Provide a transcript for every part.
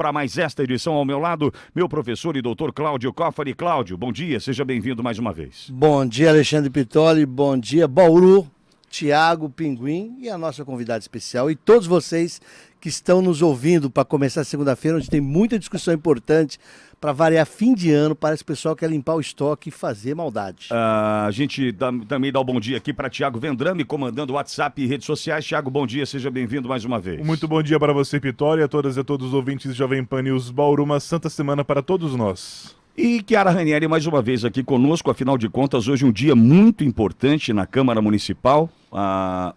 para mais esta edição. Ao meu lado, meu professor e doutor Cláudio Coffari. Cláudio, bom dia, seja bem-vindo mais uma vez. Bom dia, Alexandre Pitoli, bom dia, Bauru, Tiago, Pinguim e a nossa convidada especial e todos vocês que estão nos ouvindo para começar segunda-feira, onde tem muita discussão importante para variar fim de ano, para esse pessoal que quer limpar o estoque e fazer maldade. A gente também dá um bom dia aqui para Tiago Vendrame, comandando o WhatsApp e redes sociais. Tiago, bom dia, seja bem-vindo mais uma vez. Muito bom dia para você, Pitoli, a todas e a todos os ouvintes de Jovem Pan News Bauru, uma santa semana para todos nós. E Chiara Ranieri mais uma vez aqui conosco, afinal de contas, hoje um dia muito importante na Câmara Municipal.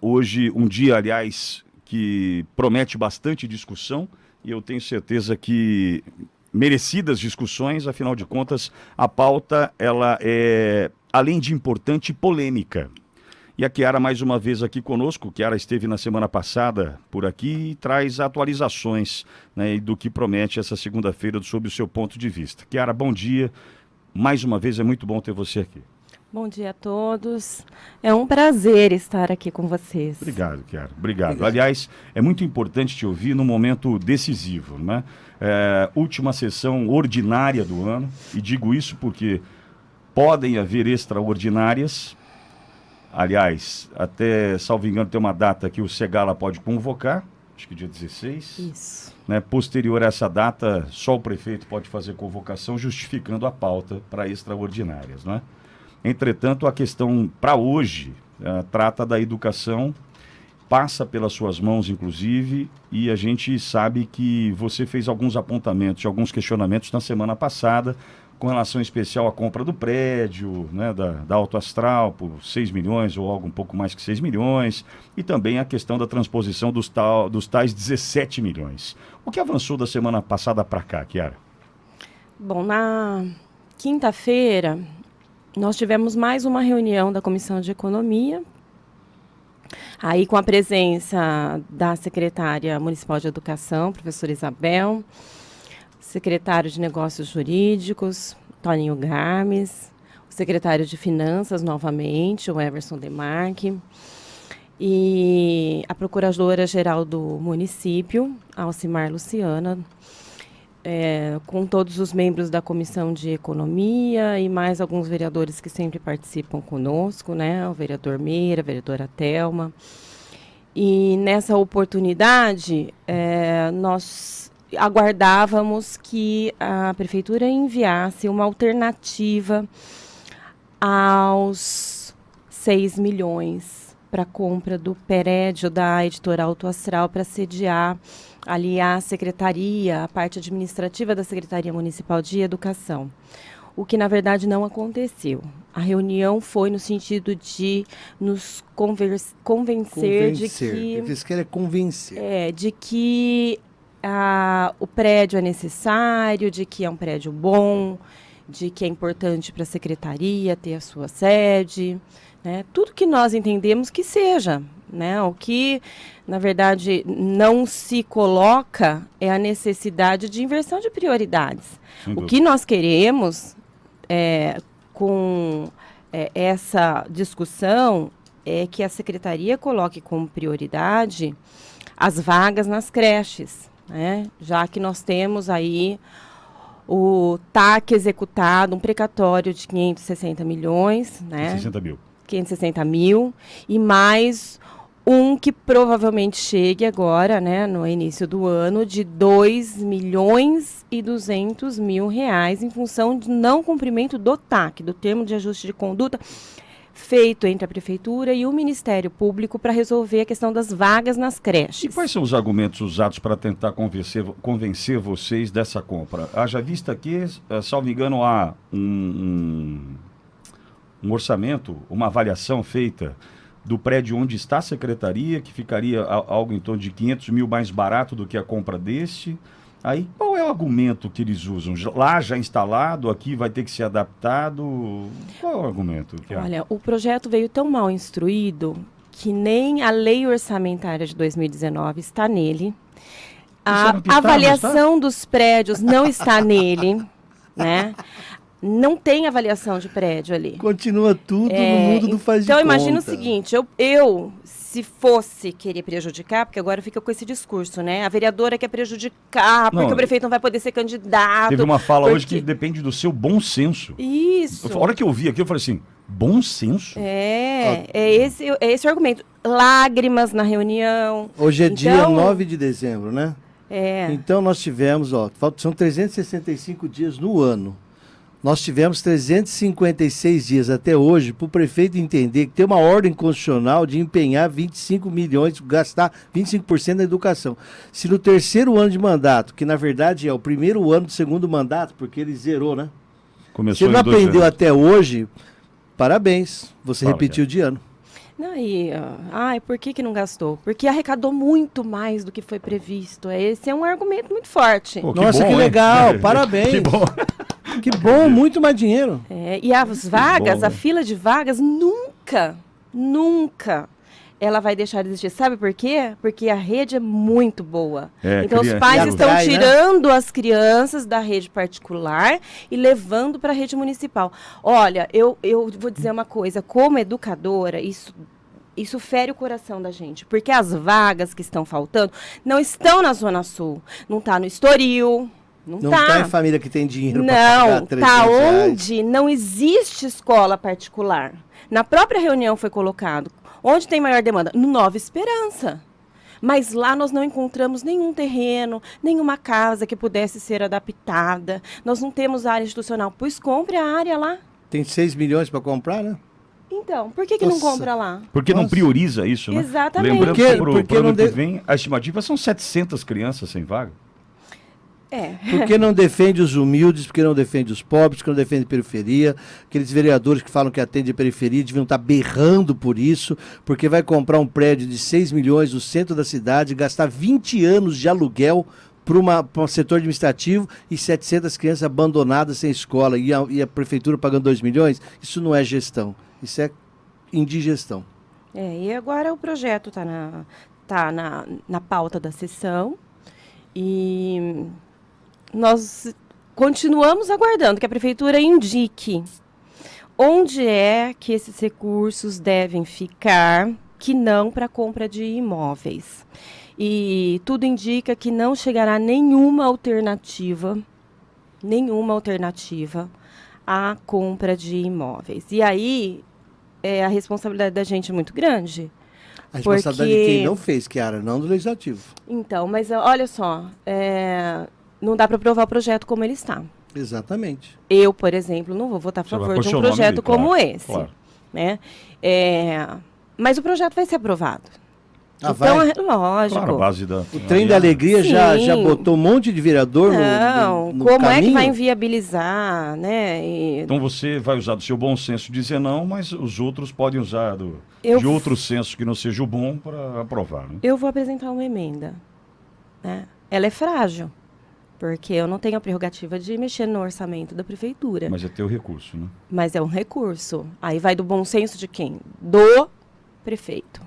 Hoje um dia, aliás, que promete bastante discussão e eu tenho certeza que merecidas discussões, afinal de contas, a pauta ela é, além de importante, polêmica. E a Chiara mais uma vez aqui conosco. Chiara esteve na semana passada por aqui e traz atualizações, né, do que promete essa segunda-feira sob o seu ponto de vista. Chiara, bom dia. Mais uma vez é muito bom ter você aqui. Bom dia a todos. É um prazer estar aqui com vocês. Obrigado, Chiara. Obrigado. Aliás, é muito importante te ouvir num momento decisivo, né? Última sessão ordinária do ano, e digo isso porque podem haver extraordinárias. Aliás, até, salvo engano, tem uma data que o Segala pode convocar, acho que dia 16. Isso. Né? Posterior a essa data, só o prefeito pode fazer convocação justificando a pauta para extraordinárias, né? Entretanto, a questão para hoje trata da educação, passa pelas suas mãos, inclusive, e a gente sabe que você fez alguns apontamentos, alguns questionamentos na semana passada, com relação especial à compra do prédio, né, da Alto Astral, por 6 milhões ou algo um pouco mais que 6 milhões, e também a questão da transposição dos tais 17 milhões. O que avançou da semana passada para cá, Chiara? Bom, na quinta-feira, nós tivemos mais uma reunião da Comissão de Economia, aí com a presença da secretária municipal de Educação, professora Isabel, secretário de Negócios Jurídicos, Toninho Garmes, o secretário de Finanças, novamente, o Everson Demarque, e a procuradora-geral do município, Alcimar Luciana, com todos os membros da Comissão de Economia e mais alguns vereadores que sempre participam conosco, né? O vereador Meira, a vereadora Thelma. E nessa oportunidade, nós aguardávamos que a Prefeitura enviasse uma alternativa aos 6 milhões para a compra do prédio da Editora Alto Astral para sediar ali a secretaria, a parte administrativa da Secretaria Municipal de Educação. O que, na verdade, não aconteceu. A reunião foi no sentido de nos convencer de que... Eles querem convencer. De que o prédio é necessário, de que é um prédio bom, de que é importante para a secretaria ter a sua sede, né? Tudo que nós entendemos que seja, né? O que, na verdade, não se coloca é a necessidade de inversão de prioridades. O que nós queremos com essa discussão é que a secretaria coloque como prioridade as vagas nas creches, né? Já que nós temos aí o TAC executado, um precatório de 560 milhões, né? 560 mil, e mais um que provavelmente chegue agora, né, no início do ano, de 2.200.000 reais, em função de não cumprimento do TAC, do termo de ajuste de conduta, feito entre a Prefeitura e o Ministério Público para resolver a questão das vagas nas creches. E quais são os argumentos usados para tentar convencer vocês dessa compra? Haja vista que, salvo engano, há um orçamento, uma avaliação feita do prédio onde está a secretaria, que ficaria algo em torno de 500 mil mais barato do que a compra deste. Aí, qual é o argumento que eles usam? Lá já instalado, aqui vai ter que ser adaptado? Qual é o argumento? Olha, o projeto veio tão mal instruído que nem a lei orçamentária de 2019 está nele. A avaliação dos prédios não está nele, né? Não tem avaliação de prédio ali. Continua tudo no mundo do faz de conta. Então, imagina o seguinte, se fosse querer prejudicar, porque agora fica com esse discurso, né? A vereadora quer prejudicar, porque o prefeito não vai poder ser candidato. Teve uma fala hoje que depende do seu bom senso. Isso. A hora que eu vi aqui, eu falei assim, bom senso? É esse o argumento. Lágrimas na reunião. Hoje é dia 9 de dezembro, né? Então nós tivemos, são 365 dias no ano. Nós tivemos 356 dias até hoje para o prefeito entender que tem uma ordem constitucional de empenhar 25 milhões, gastar 25% na educação. Se no terceiro ano de mandato, que na verdade é o primeiro ano do segundo mandato, porque ele zerou, né? Começou Se ele não aprendeu até hoje, parabéns, você repetiu de ano. Não, por que não gastou? Porque arrecadou muito mais do que foi previsto. Esse é um argumento muito forte. Pô, Nossa, que legal, parabéns. Que bom. Que bom, muito mais dinheiro. E as vagas, bom, a fila de vagas, nunca ela vai deixar de existir. Sabe por quê? Porque a rede é muito boa. Então os pais estão tirando as crianças da rede particular e levando para a rede municipal. Olha, eu vou dizer uma coisa, como educadora, isso fere o coração da gente, porque as vagas que estão faltando não estão na Zona Sul, não está no Estoril. Não tá em família que tem dinheiro para pagar R$ 300. Tá onde não existe escola particular. Na própria reunião foi colocado. Onde tem maior demanda? No Nova Esperança. Mas lá nós não encontramos nenhum terreno, nenhuma casa que pudesse ser adaptada. Nós não temos área institucional. Pois compre a área lá. Tem 6 milhões para comprar, né? Então, por que não compra lá? Porque não prioriza isso, né? Exatamente. Lembrando que pro ano que vem, a estimativa são 700 crianças sem vaga. Porque não defende os humildes, porque não defende os pobres, porque não defende periferia. Aqueles vereadores que falam que atendem a periferia deviam estar berrando por isso, porque vai comprar um prédio de 6 milhões no centro da cidade, gastar 20 anos de aluguel para um setor administrativo e 700 crianças abandonadas sem escola e a prefeitura pagando 2 milhões. Isso não é gestão, isso é indigestão. E agora o projeto está na pauta da sessão e nós continuamos aguardando que a prefeitura indique onde é que esses recursos devem ficar, que não para compra de imóveis. E tudo indica que não chegará nenhuma alternativa à compra de imóveis. E aí, a responsabilidade da gente é muito grande. A responsabilidade de quem não fez, Chiara, não do Legislativo. Então, mas olha só, não dá para aprovar o projeto como ele está. Exatamente. Eu, por exemplo, não vou votar a favor de um projeto como esse. Claro. Né? Mas o projeto vai ser aprovado. Então, vai? Lógico. Claro, a base da... O Trem da Alegria já botou um monte de vereador no como caminho? É que vai inviabilizar, né? Então você vai usar do seu bom senso dizer não, mas os outros podem usar de outro senso que não seja o bom para aprovar. Né? Eu vou apresentar uma emenda. Né? Ela é frágil, porque eu não tenho a prerrogativa de mexer no orçamento da prefeitura. Mas é teu recurso, né? Mas é um recurso. Aí vai do bom senso de quem? Do prefeito.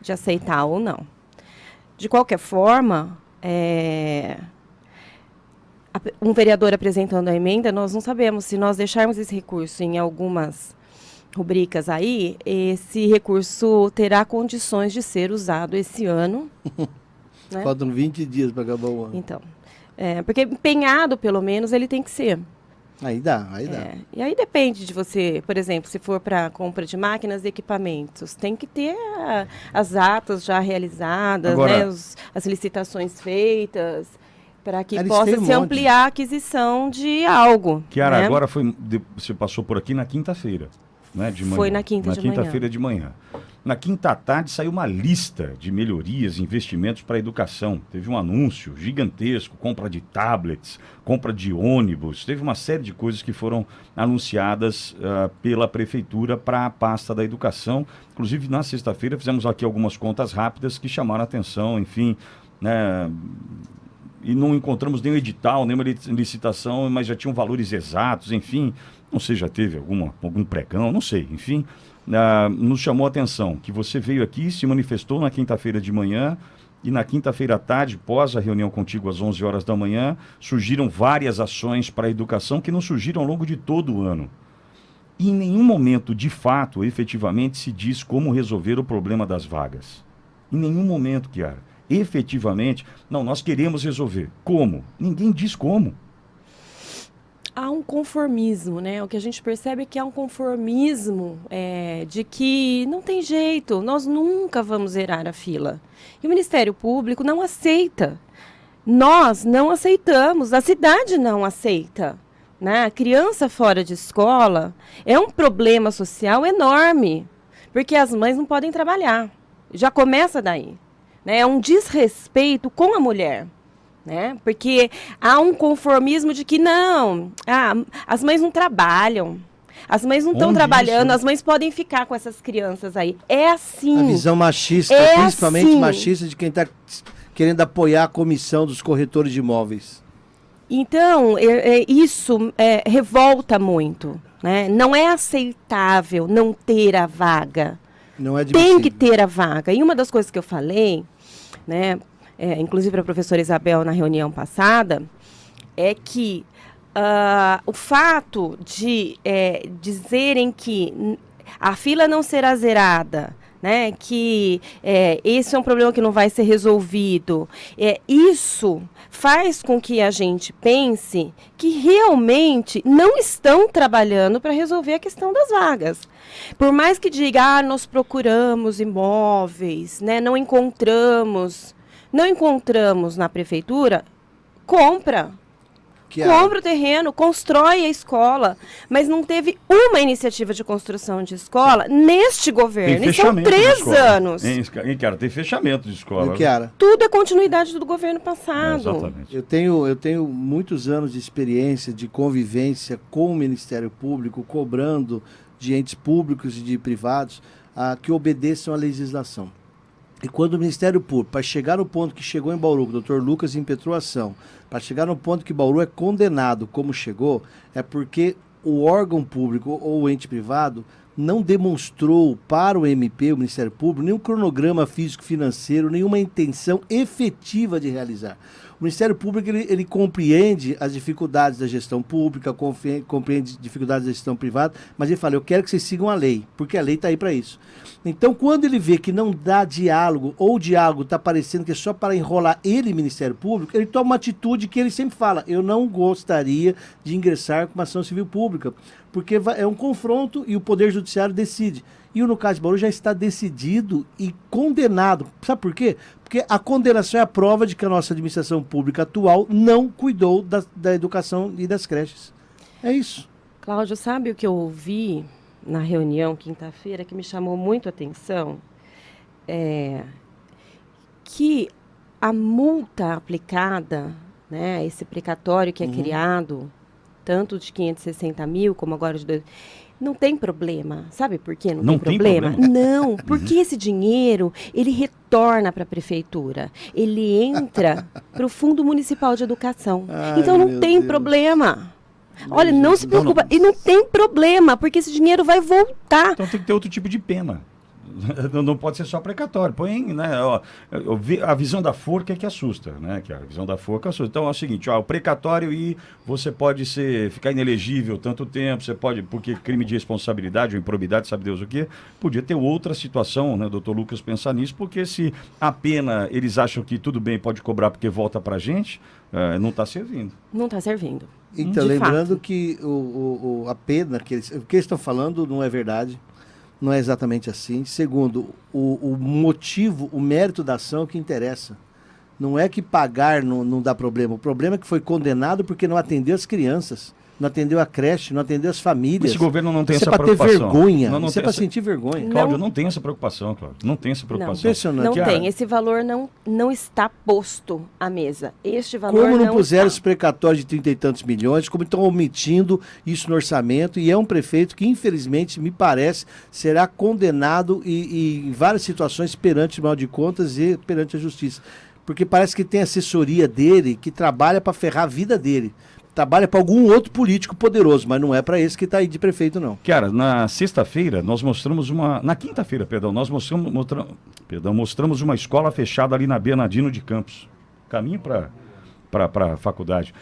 De aceitar ou não. De qualquer forma, um vereador apresentando a emenda, nós não sabemos se nós deixarmos esse recurso em algumas rubricas aí, esse recurso terá condições de ser usado esse ano. Né? Faltam 20 dias para acabar o ano. Então, porque empenhado, pelo menos, ele tem que ser. Aí dá. E aí depende de você, por exemplo, se for para compra de máquinas e equipamentos, tem que ter as atas já realizadas, agora, né, as licitações feitas, para que eles possa têm um se monte. ampliar a aquisição de algo. Chiara, né? agora você passou por aqui na quinta-feira, né, de manhã. Foi na quinta-feira de manhã. Na quinta tarde saiu uma lista de melhorias e investimentos para a educação. Teve um anúncio gigantesco, compra de tablets, compra de ônibus. Teve uma série de coisas que foram anunciadas pela prefeitura para a pasta da educação. Inclusive, na sexta-feira, fizemos aqui algumas contas rápidas que chamaram a atenção, enfim, né? E não encontramos nenhum edital, nenhuma licitação, mas já tinham valores exatos, enfim. Não sei, já teve algum pregão, não sei, enfim. Nos chamou a atenção que você veio aqui, se manifestou na quinta-feira de manhã e na quinta-feira à tarde, pós a reunião contigo às 11 horas da manhã, surgiram várias ações para a educação que não surgiram ao longo de todo o ano. E em nenhum momento, de fato, efetivamente, se diz como resolver o problema das vagas. Em nenhum momento, Chiara. Efetivamente, não, nós queremos resolver. Como? Ninguém diz como. Há um conformismo, né? O que a gente percebe é que há um conformismo de que não tem jeito, nós nunca vamos zerar a fila. E o Ministério Público não aceita. Nós não aceitamos, a cidade não aceita. Né? A criança fora de escola é um problema social enorme, porque as mães não podem trabalhar. Já começa daí. Né? É um desrespeito com a mulher. Né? Porque há um conformismo de que não, as mães não trabalham, as mães não estão trabalhando, as mães podem ficar com essas crianças aí. É assim. A visão machista, principalmente assim. Machista, de quem está querendo apoiar a comissão dos corretores de imóveis. Então, isso revolta muito. Né? Não é aceitável não ter a vaga. Não é admissível. Tem que ter a vaga. E uma das coisas que eu falei, né? Inclusive para a professora Isabel na reunião passada, é que o fato de dizerem que a fila não será zerada, né, que esse é um problema que não vai ser resolvido, isso faz com que a gente pense que realmente não estão trabalhando para resolver a questão das vagas. Por mais que diga, nós procuramos imóveis, né, não encontramos na prefeitura, compra o terreno, constrói a escola, mas não teve uma iniciativa de construção de escola neste governo. E são 3 anos. Chiara, tem fechamento de escola. Tudo é continuidade do governo passado. Exatamente. Eu tenho muitos anos de experiência, de convivência com o Ministério Público, cobrando de entes públicos e de privados que obedeçam à legislação. E quando o Ministério Público, para chegar no ponto que chegou em Bauru, o Dr. Lucas impetrou a ação, para chegar no ponto que Bauru é condenado como chegou, é porque o órgão público ou o ente privado não demonstrou para o MP, o Ministério Público, nenhum cronograma físico-financeiro, nenhuma intenção efetiva de realizar. O Ministério Público ele compreende as dificuldades da gestão pública, compreende dificuldades da gestão privada, mas ele fala, eu quero que vocês sigam a lei, porque a lei está aí para isso. Então, quando ele vê que não dá diálogo, ou o diálogo está parecendo que é só para enrolar ele, Ministério Público, ele toma uma atitude que ele sempre fala, eu não gostaria de ingressar com uma ação civil pública, porque é um confronto e o Poder Judiciário decide. E no caso de Bauru já está decidido e condenado. Sabe por quê? Porque a condenação é a prova de que a nossa administração pública atual não cuidou da educação e das creches. É isso. Cláudio, sabe o que eu ouvi na reunião quinta-feira que me chamou muito a atenção? Que a multa aplicada, né, esse precatório que é criado, tanto de 560 mil como agora de... Não tem problema. Sabe por quê? Não tem problema? Não, porque esse dinheiro, ele retorna para a prefeitura. Ele entra para o Fundo Municipal de Educação. Então não tem problema. Olha, não se preocupa. E não tem problema, porque esse dinheiro vai voltar. Então tem que ter outro tipo de pena. Não pode ser só precatório. Põe, né, a visão da forca é que assusta, né? Que a visão da forca assusta. Então é o seguinte, o precatório e você pode ficar inelegível tanto tempo, você pode, porque crime de responsabilidade ou improbidade, sabe Deus o quê, podia ter outra situação, né, doutor Lucas, pensar nisso, porque se a pena, eles acham que tudo bem, pode cobrar porque volta pra gente, não está servindo. Não está servindo. Então, lembrando que a pena, o que eles estão falando não é verdade. Não é exatamente assim. Segundo, o motivo, o mérito da ação que interessa. Não é que pagar não dá problema. O problema é que foi condenado porque não atendeu as crianças, não atendeu a creche, não atendeu as famílias. Esse governo não tem essa preocupação. Isso é para ter vergonha. Isso é para sentir vergonha. Cláudio, não tem essa preocupação, Cláudio. Não tem essa preocupação. Impressionante. Não tem. Esse valor não está posto à mesa. Este valor como não está. Puseram esse precatório de 30 e tantos milhões, como estão omitindo isso no orçamento, e é um prefeito que, infelizmente, me parece, será condenado e em várias situações perante o Tribunal de Contas e perante a Justiça. Porque parece que tem assessoria dele que trabalha para ferrar a vida dele. Trabalha para algum outro político poderoso, mas não é para esse que está aí de prefeito, não. Cara, na sexta-feira, nós mostramos na quinta-feira, nós mostramos uma escola fechada ali na Bernardino de Campos. Caminho para a faculdade.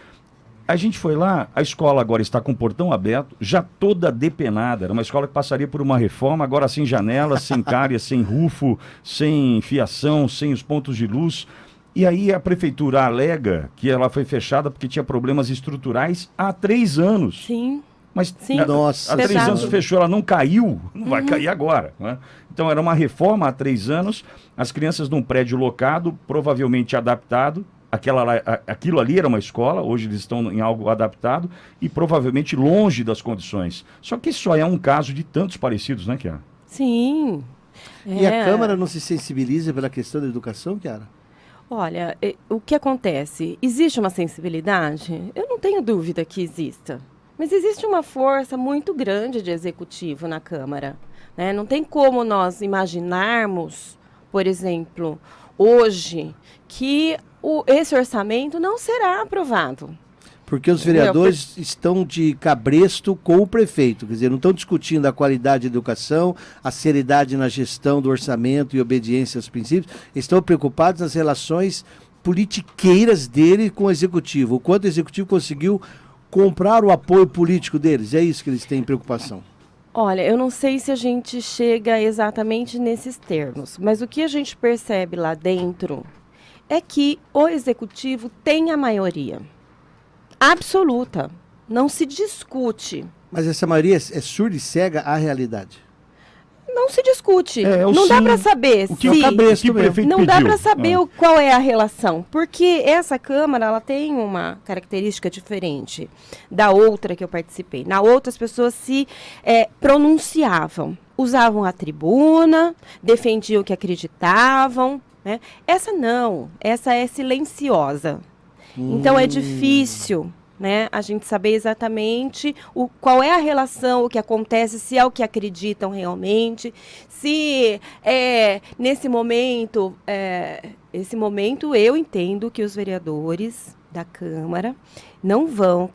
A gente foi lá, a escola agora está com o portão aberto, já toda depenada. Era uma escola que passaria por uma reforma, agora sem janelas, sem cárias, sem rufo, sem fiação, sem os pontos de luz. E aí a prefeitura alega que ela foi fechada porque tinha problemas estruturais há 3 anos. Sim. Mas Sim. Nossa, há 3 Exato. anos fechou, ela não caiu, não vai cair agora. Né? Então era uma reforma há 3 anos, as crianças num prédio locado, provavelmente adaptado. Aquilo ali era uma escola, hoje eles estão em algo adaptado e provavelmente longe das condições. Só que isso aí é um caso de tantos parecidos, né, Kiara? Sim. E a Câmara não se sensibiliza pela questão da educação, Kiara? Olha, o que acontece? Existe uma sensibilidade? Eu não tenho dúvida que exista. Mas existe uma força muito grande de executivo na Câmara. Né? Não tem como nós imaginarmos, por exemplo, hoje, que esse orçamento não será aprovado. Porque os vereadores estão de cabresto com o prefeito, quer dizer, não estão discutindo a qualidade da educação, a seriedade na gestão do orçamento e obediência aos princípios, estão preocupados nas relações politiqueiras dele com o executivo, o quanto o executivo conseguiu comprar o apoio político deles, é isso que eles têm preocupação. Olha, eu não sei se a gente chega exatamente nesses termos, mas o que a gente percebe lá dentro é que o executivo tem a maioria absoluta, não se discute. Mas essa maioria é surda e cega à realidade. Não se discute. Eu Não dá sim. para saber O que se... o cabresto mesmo. prefeito Não dá pediu. para saber qual é a relação, porque essa Câmara ela tem uma característica diferente da outra que eu participei. Na outra, as pessoas se pronunciavam, usavam a tribuna, defendiam o que acreditavam. Né? Essa não, essa é silenciosa. Então é difícil, né, a gente saber exatamente qual é a relação, o que acontece, se é o que acreditam realmente, se nesse momento, esse momento eu entendo que os vereadores da Câmara não vão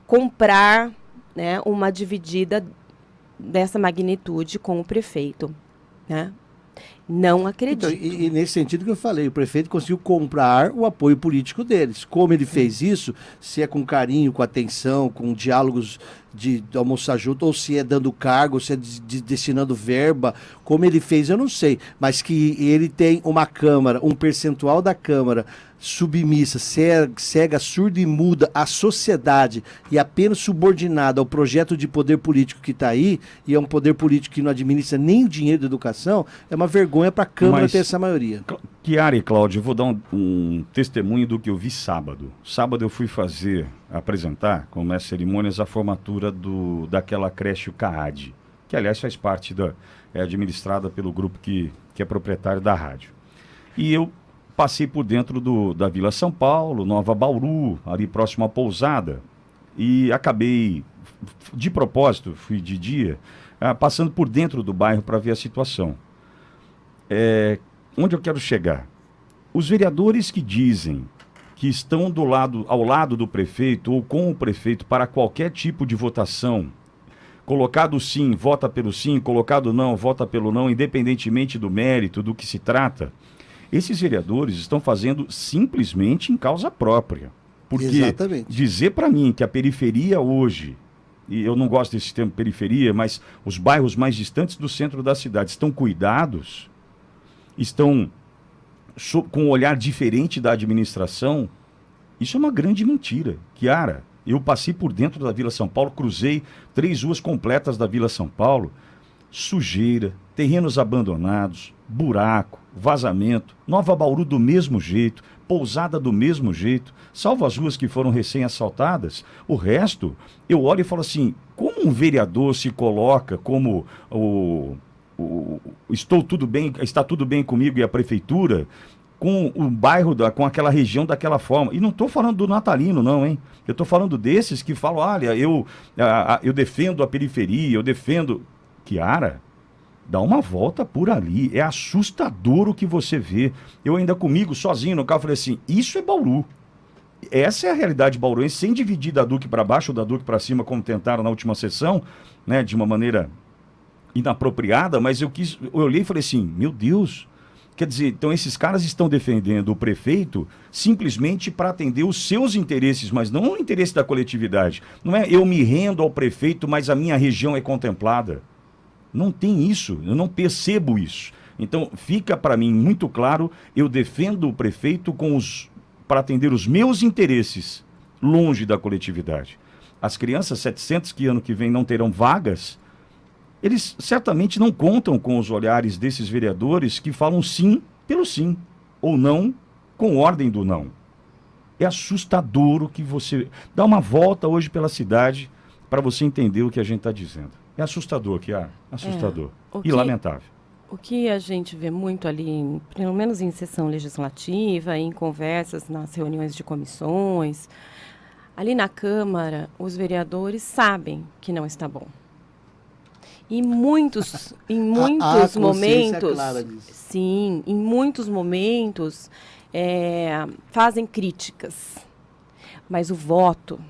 comprar, né, uma dividida dessa magnitude com o prefeito, né? Não acredito. Então, e nesse sentido que eu falei, o prefeito conseguiu comprar o apoio político deles. Como ele fez isso, se é com carinho, com atenção, com diálogos de almoçar junto, ou se é dando cargo, ou se é destinando verba, como ele fez, eu não sei. Mas que ele tem uma Câmara, um percentual da Câmara submissa, cega, surda e muda à sociedade e apenas subordinada ao projeto de poder político que está aí, e é um poder político que não administra nem o dinheiro da educação, é uma vergonha para a Câmara ter essa maioria. Kiara e Cláudio, eu vou dar um testemunho do que eu vi sábado. Sábado eu fui apresentar, como mestre de cerimônias, a formatura daquela creche, o CAAD, que aliás faz parte é administrada pelo grupo que é proprietário da rádio. E eu passei por dentro da Vila São Paulo, Nova Bauru, ali próximo à Pousada, e acabei, de propósito, fui de dia, passando por dentro do bairro para ver a situação. Onde eu quero chegar? Os vereadores que dizem que estão ao lado do prefeito ou com o prefeito para qualquer tipo de votação, colocado sim, vota pelo sim, colocado não, vota pelo não, independentemente do mérito, do que se trata, esses vereadores estão fazendo simplesmente em causa própria. Porque Exatamente. Dizer para mim que a periferia hoje, e eu não gosto desse termo periferia, mas os bairros mais distantes do centro da cidade estão cuidados, estão com um olhar diferente da administração, isso é uma grande mentira. Kiara, eu passei por dentro da Vila São Paulo, cruzei 3 ruas completas da Vila São Paulo, sujeira, terrenos abandonados, buraco, vazamento, Nova Bauru do mesmo jeito, Pousada do mesmo jeito, salvo as ruas que foram recém-assaltadas, o resto, eu olho e falo assim, como um vereador se coloca como está tudo bem comigo e a prefeitura, com o bairro, com aquela região daquela forma. E não estou falando do natalino, não, hein? Eu estou falando desses que falam, olha, eu defendo a periferia, eu defendo... Kiara, dá uma volta por ali, é assustador o que você vê. Eu ainda comigo, sozinho no carro, falei assim, isso é Bauru. Essa é a realidade bauruense, sem dividir da Duque para baixo ou da Duque para cima, como tentaram na última sessão, né, de uma maneira inapropriada, mas eu olhei e falei assim, meu Deus, Quer dizer, então esses caras estão defendendo o prefeito simplesmente para atender os seus interesses, mas não o interesse da coletividade. Não é eu me rendo ao prefeito, mas a minha região é contemplada. Não tem isso, eu não percebo isso. Então fica para mim muito claro, eu defendo o prefeito para atender os meus interesses, longe da coletividade. As crianças, 700 que ano que vem não terão vagas, eles certamente não contam com os olhares desses vereadores que falam sim pelo sim, ou não com ordem do não. É assustador o que você... Dá uma volta hoje pela cidade para você entender o que a gente está dizendo. É assustador, Kiara. Assustador. E lamentável. O que a gente vê muito ali, pelo menos em sessão legislativa, em conversas nas reuniões de comissões, ali na Câmara, os vereadores sabem que não está bom. Em muitos momentos, sim, em muitos momentos fazem críticas, mas o voto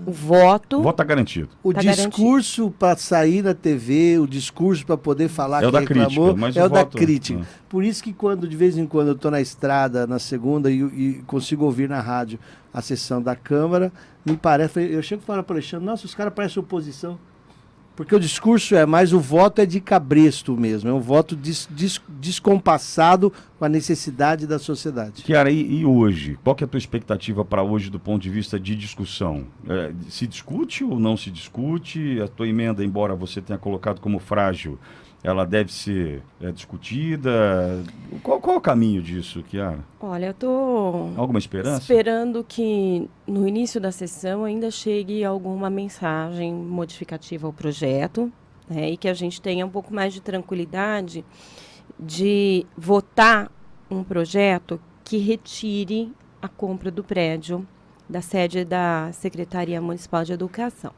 o voto. O voto está garantido. O discurso para sair na TV, o discurso para poder falar que reclamou, é o da crítica. Por isso que de vez em quando eu estou na estrada, na segunda, e consigo ouvir na rádio a sessão da Câmara, me parece, eu chego e falo para o Alexandre, nossa, os caras parecem oposição. Porque o discurso mas o voto é de cabresto mesmo, é um voto descompassado com a necessidade da sociedade. Kiara, e hoje? Qual que é a tua expectativa para hoje do ponto de vista de discussão? Se discute ou não se discute? A tua emenda, embora você tenha colocado como frágil, ela deve ser discutida? Qual é o caminho disso, Kiara? Olha, eu estou alguma esperança? Esperando que no início da sessão ainda chegue alguma mensagem modificativa ao projeto, né, e que a gente tenha um pouco mais de tranquilidade de votar um projeto que retire a compra do prédio da sede da Secretaria Municipal de Educação.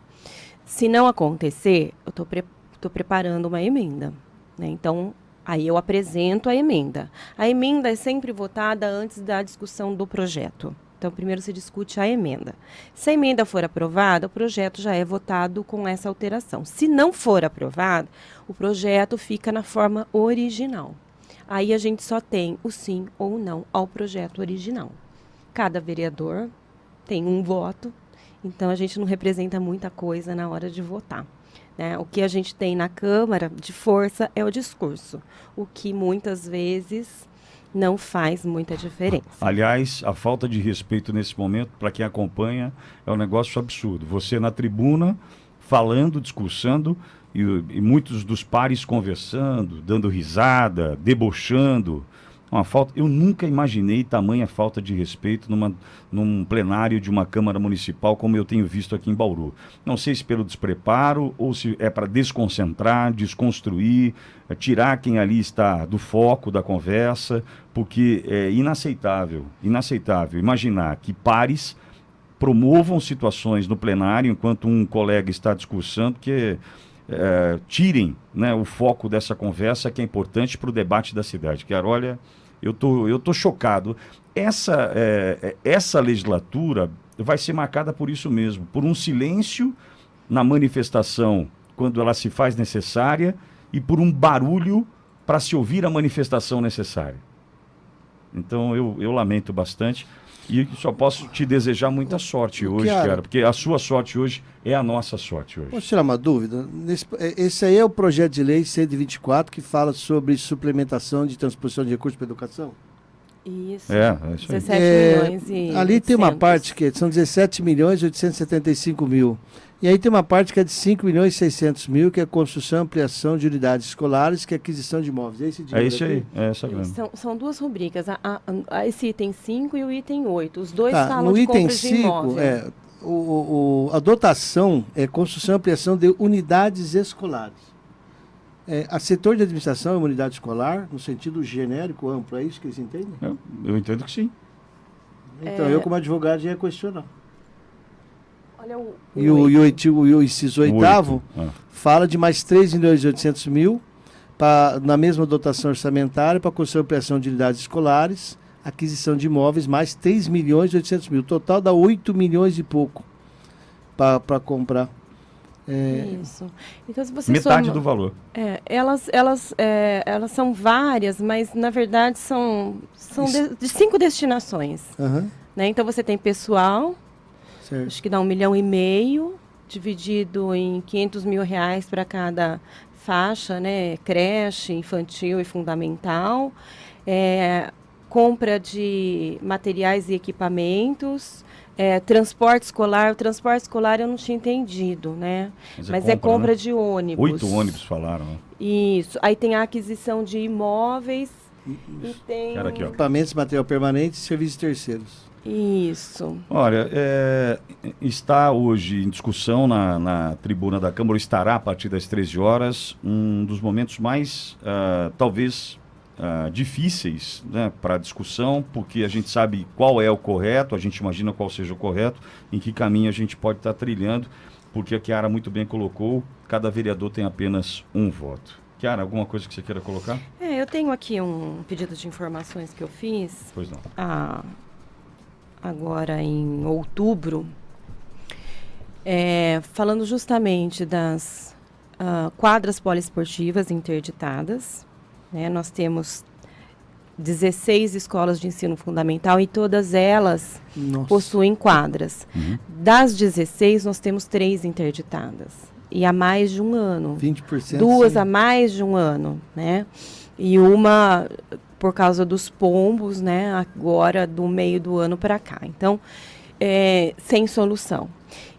Se não acontecer, eu estou preparando uma emenda, né? Então, aí eu apresento a emenda. A emenda é sempre votada antes da discussão do projeto. Então, primeiro se discute a emenda. Se a emenda for aprovada, o projeto já é votado com essa alteração. Se não for aprovado, o projeto fica na forma original. Aí a gente só tem o sim ou não ao projeto original. Cada vereador tem um voto, então a gente não representa muita coisa na hora de votar. O que a gente tem na Câmara de força é o discurso, o que muitas vezes não faz muita diferença. Aliás, a falta de respeito nesse momento, para quem acompanha, é um negócio absurdo. Você na tribuna, falando, discursando, e muitos dos pares conversando, dando risada, debochando. Uma falta. Eu nunca imaginei tamanha falta de respeito num plenário de uma Câmara Municipal como eu tenho visto aqui em Bauru. Não sei se pelo despreparo ou se é para desconcentrar, desconstruir, tirar quem ali está do foco da conversa, porque é inaceitável imaginar que pares promovam situações no plenário enquanto um colega está discursando que tirem, né, o foco dessa conversa que é importante para o debate da cidade. Quero, olha, eu tô chocado. Essa legislatura vai ser marcada por isso mesmo, por um silêncio na manifestação quando ela se faz necessária e por um barulho para se ouvir a manifestação necessária. Então eu lamento bastante. E só posso te desejar muita sorte hoje, cara, porque a sua sorte hoje é a nossa sorte hoje. Posso tirar uma dúvida? Esse aí é o projeto de lei 124 que fala sobre suplementação de transposição de recursos para a educação? Isso. É isso aí. 17 milhões e ali 800. tem uma parte que são 17 milhões e 875 mil. E aí tem uma parte que é de 5 milhões e 600 mil, que é construção e ampliação de unidades escolares, que é aquisição de imóveis. É isso aí, é essa grana. São duas rubricas, esse item 5 e o item 8. Os dois falam no de item compra de 5, imóvel. a dotação é construção e ampliação de unidades escolares. A setor de administração é uma unidade escolar, no sentido genérico, amplo, é isso que eles entendem? Eu entendo que sim. Então, eu como advogado já ia questionar. Olha o inciso 8º fala de mais 3 milhões e 800 mil na mesma dotação orçamentária para construção e ampliação de unidades escolares, aquisição de imóveis, mais 3 milhões e 800 mil. O total dá 8 milhões e pouco para comprar Isso. Então, se você Metade soma, do valor. elas são várias, mas na verdade são de 5 destinações. Aham, Né? Então você tem pessoal, certo. acho que dá 1,5 milhão, dividido em R$ 500.000 para cada faixa, né? Creche, infantil e fundamental. Compra de materiais e equipamentos. Transporte escolar. O transporte escolar eu não tinha entendido, né? Mas é compra né? de ônibus. 8 ônibus falaram. Né? Isso. Aí tem a aquisição de imóveis. E tem... Cara, aqui, ó. Equipamentos, material permanente e serviços terceiros. Isso. Olha, está hoje em discussão na tribuna da Câmara, ou estará a partir das 13 horas, um dos momentos mais, talvez, difíceis, né, para discussão, porque a gente sabe qual é o correto, a gente imagina qual seja o correto, em que caminho a gente pode estar trilhando, porque a Chiara muito bem colocou, cada vereador tem apenas um voto. Chiara, alguma coisa que você queira colocar? Eu tenho aqui um pedido de informações que eu fiz. Pois não. Agora em outubro, falando justamente das quadras poliesportivas interditadas. Né? Nós temos 16 escolas de ensino fundamental e todas elas possuem quadras. Uhum. Das 16, nós temos 3 interditadas. E há mais de um ano. 20%. 2 sim. há mais de um ano, né? E uma por causa dos pombos, né? Agora do meio do ano para cá. Então, sem solução.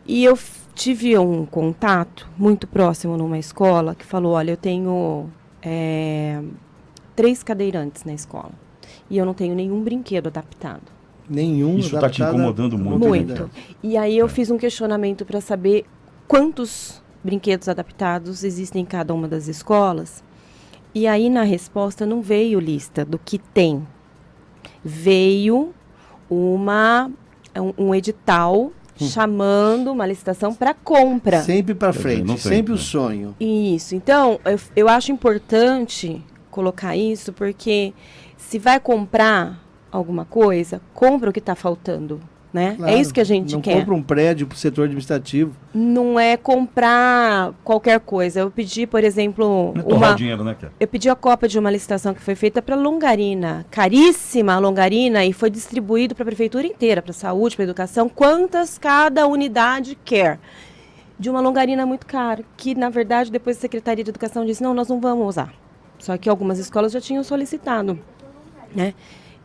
E eu tive um contato muito próximo numa escola que falou, olha, eu tenho 3 cadeirantes na escola e eu não tenho nenhum brinquedo adaptado. Nenhum. Isso está te incomodando muito. Muito. E aí eu fiz um questionamento para saber quantos brinquedos adaptados existem em cada uma das escolas. E aí, na resposta, não veio lista do que tem. Veio um edital chamando uma licitação para compra. Sempre para Quer dizer, frente, não tem, sempre né? o sonho. Isso. Então, eu acho importante colocar isso, porque se vai comprar alguma coisa, compra o que está faltando. Né? Claro, É isso que a gente não quer. compra um prédio para o setor administrativo. Não é comprar qualquer coisa. Eu pedi, por exemplo, Não é torrar o dinheiro, né, Chiara? eu pedi a cópia de uma licitação que foi feita para Longarina, caríssima a Longarina, e foi distribuído para a prefeitura inteira, para a saúde, para a educação, quantas cada unidade quer. De uma Longarina muito cara, que na verdade depois a Secretaria de Educação disse, não, nós não vamos usar. Só que algumas escolas já tinham solicitado. Né?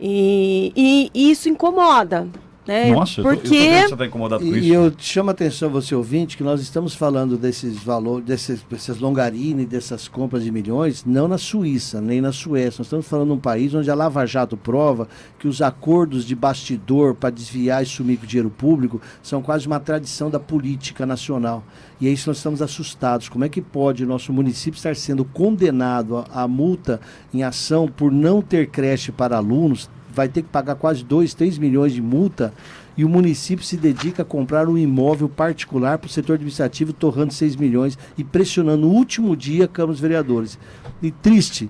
E isso incomoda. Né? Nossa, eu tô vendo que você está incomodado com isso. E eu chamo a atenção, você ouvinte, que nós estamos falando desses valores, dessas Longarina e dessas compras de milhões, não na Suíça, nem na Suécia. Nós estamos falando de um país onde a Lava Jato prova que os acordos de bastidor para desviar e sumir com o dinheiro público são quase uma tradição da política nacional. E é isso que nós estamos assustados. Como é que pode o nosso município estar sendo condenado a multa em ação por não ter creche para alunos? Vai ter que pagar quase 2, 3 milhões de multa e o município se dedica a comprar um imóvel particular para o setor administrativo, torrando 6 milhões e pressionando no último dia a Câmara dos Vereadores. E triste,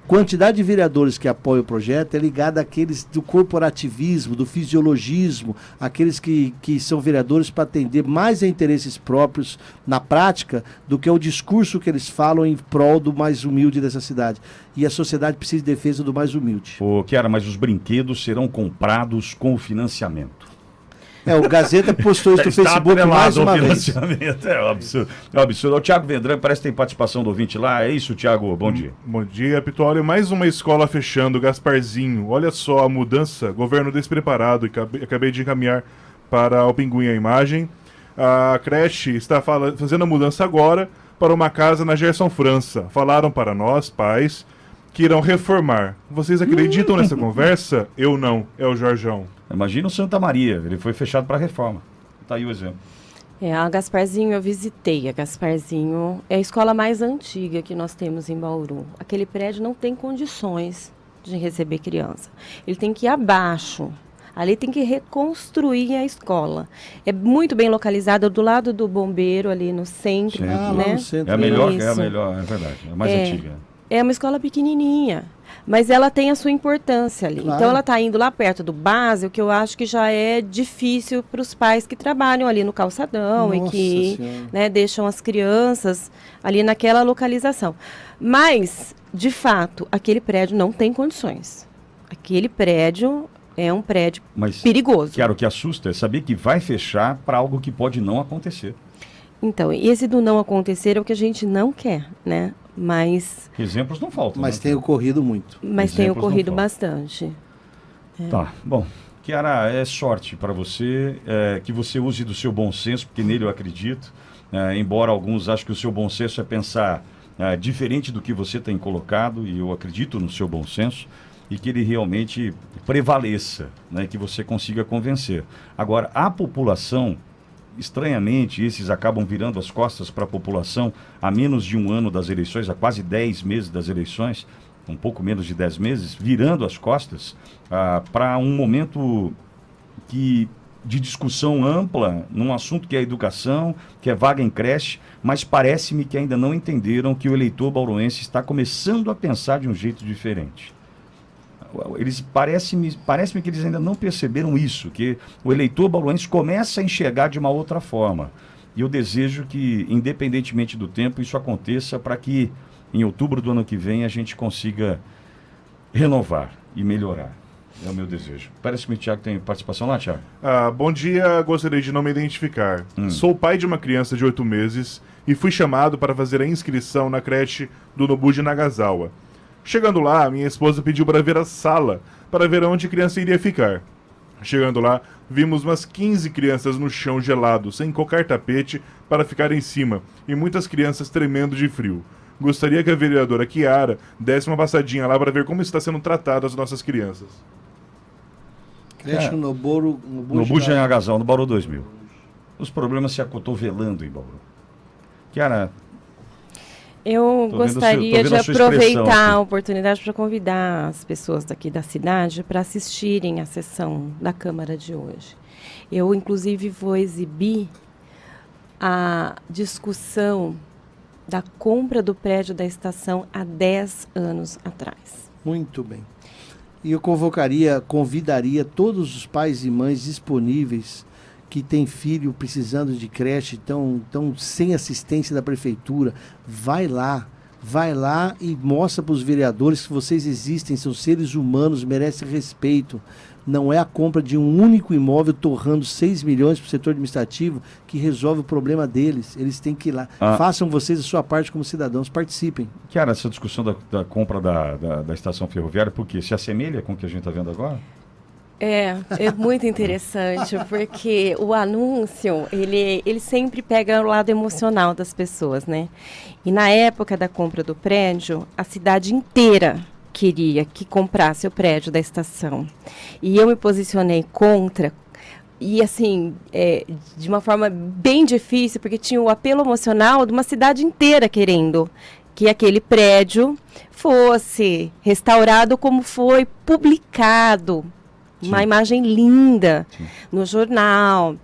quantidade de vereadores que apoiam o projeto é ligada àqueles do corporativismo, do fisiologismo, aqueles que são vereadores para atender mais a interesses próprios na prática do que o discurso que eles falam em prol do mais humilde dessa cidade. E a sociedade precisa de defesa do mais humilde. Ô, Chiara, mas os brinquedos serão comprados com financiamento. O Gazeta postou isso no Está Facebook mais atrelado ao uma vez. financiamento. É um absurdo. É um absurdo. O Thiago Vendran parece que tem participação do ouvinte lá. É isso, Thiago? Bom dia. Bom dia, Pitoli. Mais uma escola fechando, Gasparzinho. Olha só a mudança, governo despreparado. Acabei de encaminhar para o Pinguim a imagem. A creche está fazendo a mudança agora para uma casa na Gerson França. Falaram para nós, pais, que irão reformar. Vocês acreditam nessa conversa? Eu não. É o Jorjão. Imagina o Santa Maria. Ele foi fechado para reforma. Tá aí o exemplo. A Gasparzinho eu visitei. A Gasparzinho é a escola mais antiga que nós temos em Bauru. Aquele prédio não tem condições de receber criança. Ele tem que ir abaixo. Ali tem que reconstruir a escola. É muito bem localizada do lado do bombeiro, ali no centro. Centro. Né? No centro. É a melhor, Isso. é verdade. É a mais antiga. É uma escola pequenininha, mas ela tem a sua importância ali. Claro. Então, ela está indo lá perto do básico, que eu acho que já é difícil para os pais que trabalham ali no calçadão e Nossa que, Senhora. né, deixam as crianças ali naquela localização. Mas, de fato, aquele prédio não tem condições. Aquele prédio é um prédio Mas, perigoso. Chiara, o que assusta é saber que vai fechar para algo que pode não acontecer. Então, esse do não acontecer é o que a gente não quer, né? Mas Exemplos não faltam. Mas né? tem ocorrido muito. tem Exemplos não ocorrido faltam. bastante. Tá, bom. Chiara, é sorte para você, que você use do seu bom senso, porque nele eu acredito. Embora alguns achem que o seu bom senso é pensar diferente do que você tem colocado, e eu acredito no seu bom senso, e que ele realmente prevaleça, né, que você consiga convencer. Agora, a população, estranhamente, esses acabam virando as costas para a população há menos de um ano das eleições, há quase 10 meses das eleições, um pouco menos de 10 meses, virando as costas para um momento de discussão ampla num assunto que é a educação, que é vaga em creche, mas parece-me que ainda não entenderam que o eleitor bauruense está começando a pensar de um jeito diferente. Parece-me que eles ainda não perceberam isso, que o eleitor bauruense começa a enxergar de uma outra forma. E eu desejo que, independentemente do tempo, isso aconteça para que, em outubro do ano que vem, a gente consiga renovar e melhorar. É o meu desejo. Parece-me que o Thiago tem participação lá, Thiago. Bom dia, gostaria de não me identificar. Sou pai de uma criança de 8 meses e fui chamado para fazer a inscrição na creche do Nobuji Nagasawa. Chegando lá, minha esposa pediu para ver a sala, para ver onde a criança iria ficar. Chegando lá, vimos umas 15 crianças no chão gelado, sem qualquer tapete para ficar em cima, e muitas crianças tremendo de frio. Gostaria que a vereadora Chiara desse uma passadinha lá para ver como está sendo tratada as nossas crianças. Creche Nobuji Nagasawa, no Bauru 2000. Os problemas se acotovelando em Bauru. Chiara, Eu Tô vendo gostaria tô vendo de a sua expressão aproveitar aqui. a oportunidade para convidar as pessoas daqui da cidade para assistirem à sessão da Câmara de hoje. Eu, inclusive, vou exibir a discussão da compra do prédio da estação há 10 anos atrás. Muito bem. E eu convidaria todos os pais e mães disponíveis que têm filho precisando de creche, estão sem assistência da prefeitura. Vai lá e mostra para os vereadores que vocês existem, são seres humanos, merecem respeito. Não é a compra de um único imóvel torrando 6 milhões para o setor administrativo que resolve o problema deles. Eles têm que ir lá. Façam vocês a sua parte como cidadãos, participem. Chiara, essa discussão da compra da estação ferroviária, por quê? Se assemelha com o que a gente está vendo agora? É muito interessante, porque o anúncio, ele sempre pega o lado emocional das pessoas, né? E na época da compra do prédio, a cidade inteira queria que comprasse o prédio da estação. E eu me posicionei contra, e assim, de uma forma bem difícil, porque tinha o apelo emocional de uma cidade inteira querendo que aquele prédio fosse restaurado como foi publicado. Uma imagem linda no jornal,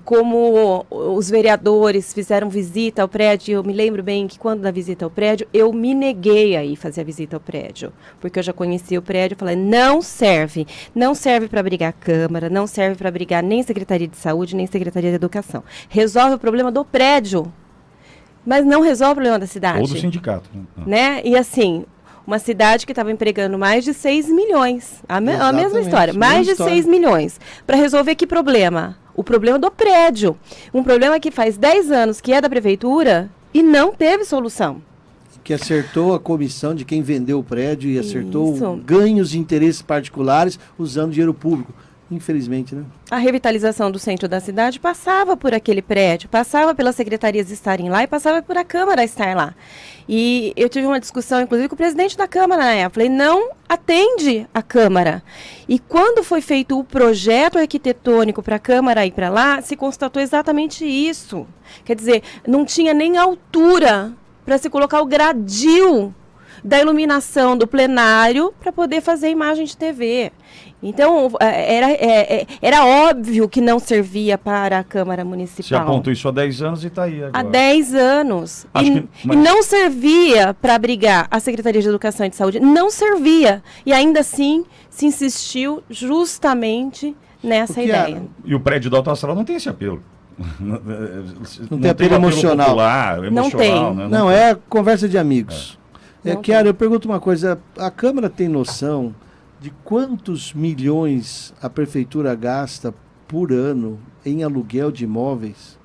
como os vereadores fizeram visita ao prédio. Eu me lembro bem que quando da visita ao prédio, eu me neguei a ir fazer a visita ao prédio, porque eu já conhecia o prédio. Falei, não serve para abrigar a Câmara, não serve para abrigar nem Secretaria de Saúde, nem Secretaria de Educação. Resolve o problema do prédio, mas não resolve o problema da cidade. Ou do sindicato. Né? E assim, uma cidade que estava empregando mais de 6 milhões. A mesma história. Mais de 6 milhões. Para resolver que problema? O problema do prédio. Um problema que faz 10 anos que é da prefeitura e não teve solução. Que acertou a comissão de quem vendeu o prédio e acertou Isso. ganhos de interesses particulares usando dinheiro público. Infelizmente, né? A revitalização do centro da cidade passava por aquele prédio, passava pelas secretarias estarem lá e passava por a Câmara estar lá. E eu tive uma discussão, inclusive, com o presidente da Câmara na época. Falei, não atende a Câmara. E quando foi feito o projeto arquitetônico para a Câmara ir para lá, se constatou exatamente isso. Quer dizer, não tinha nem altura para se colocar o gradil da iluminação do plenário para poder fazer imagem de TV. Então, era óbvio que não servia para a Câmara Você Municipal. apontou isso há 10 anos e está aí agora. Há 10 anos. Mas E não servia para abrigar a Secretaria de Educação e de Saúde. Não servia. E ainda assim se insistiu justamente nessa ideia. E o prédio da Autoestrada não tem esse apelo. Não tem apelo emocional. Popular, Não tem. Né? Não, é conversa de amigos. Não Chiara, tem. eu pergunto uma coisa. A Câmara tem noção de quantos milhões a Prefeitura gasta por ano em aluguel de imóveis?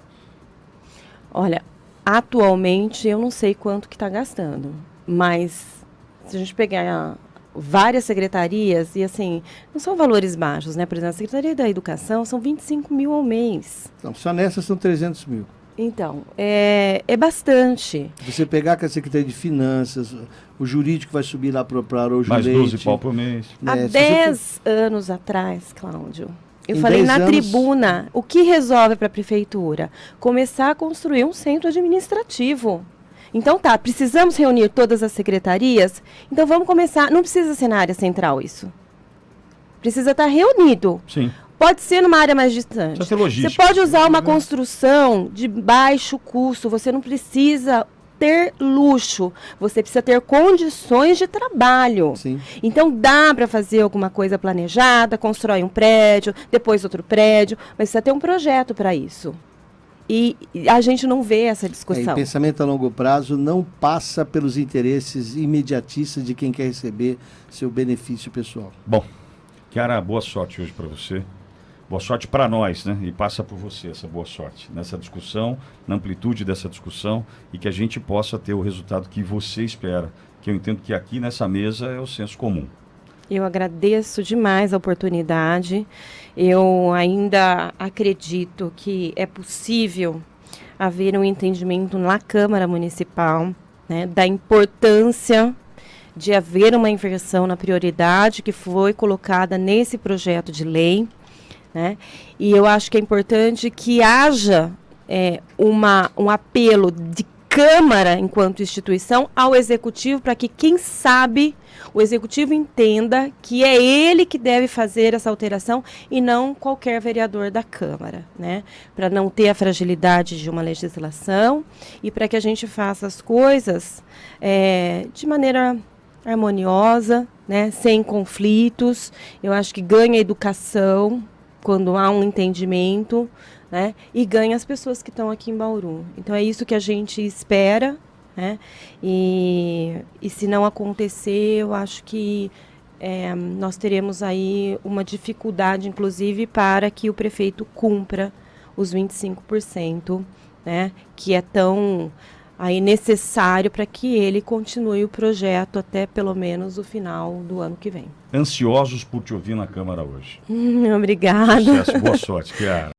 Olha, atualmente eu não sei quanto que está gastando. Mas se a gente pegar várias secretarias, e assim, não são valores baixos, né? Por exemplo, a Secretaria da Educação são 25 mil ao mês. Não, só nessas são 300 mil. Então, é bastante. Você pegar com a Secretaria de Finanças, o jurídico vai subir lá para o Mais Jureide. 12 pau por mês. Há Se você 10 anos atrás, Cláudio, eu Em falei 10 na anos- tribuna, o que resolve para a prefeitura? Começar a construir um centro administrativo. Então tá, precisamos reunir todas as secretarias? Então vamos começar, não precisa ser na área central isso. Precisa estar reunido. Sim. Pode ser numa área mais distante. Precisa ter logística. Você pode usar uma construção de baixo custo, você não precisa ter luxo, você precisa ter condições de trabalho. Sim. Então dá para fazer alguma coisa planejada, constrói um prédio, depois outro prédio, mas precisa ter um projeto para isso. E a gente não vê essa E discussão. pensamento a longo prazo não passa pelos interesses imediatistas de quem quer receber seu benefício pessoal. Bom, Chiara, boa sorte hoje para você. Boa sorte para nós, né? E passa por você essa boa sorte nessa discussão, na amplitude dessa discussão e que a gente possa ter o resultado que você espera. Que eu entendo que aqui nessa mesa é o senso comum. Eu agradeço demais a oportunidade. Eu ainda acredito que é possível haver um entendimento na Câmara Municipal, né, da importância de haver uma inversão na prioridade que foi colocada nesse projeto de lei, né? E eu acho que é importante que haja um apelo de Câmara, enquanto instituição, ao Executivo, para que, quem sabe, o Executivo entenda que é ele que deve fazer essa alteração e não qualquer vereador da Câmara, né? Para não ter a fragilidade de uma legislação e para que a gente faça as coisas de maneira harmoniosa, né? Sem conflitos. Eu acho que ganha educação quando há um entendimento, né? E ganha as pessoas que estão aqui em Bauru. Então é isso que a gente espera, né? E se não acontecer, eu acho que nós teremos aí uma dificuldade, inclusive, para que o prefeito cumpra os 25%, né? Que é tão aí necessário para que ele continue o projeto até pelo menos o final do ano que vem. Ansiosos por te ouvir na Câmara hoje. Obrigada. Sucesso, boa sorte, Chiara.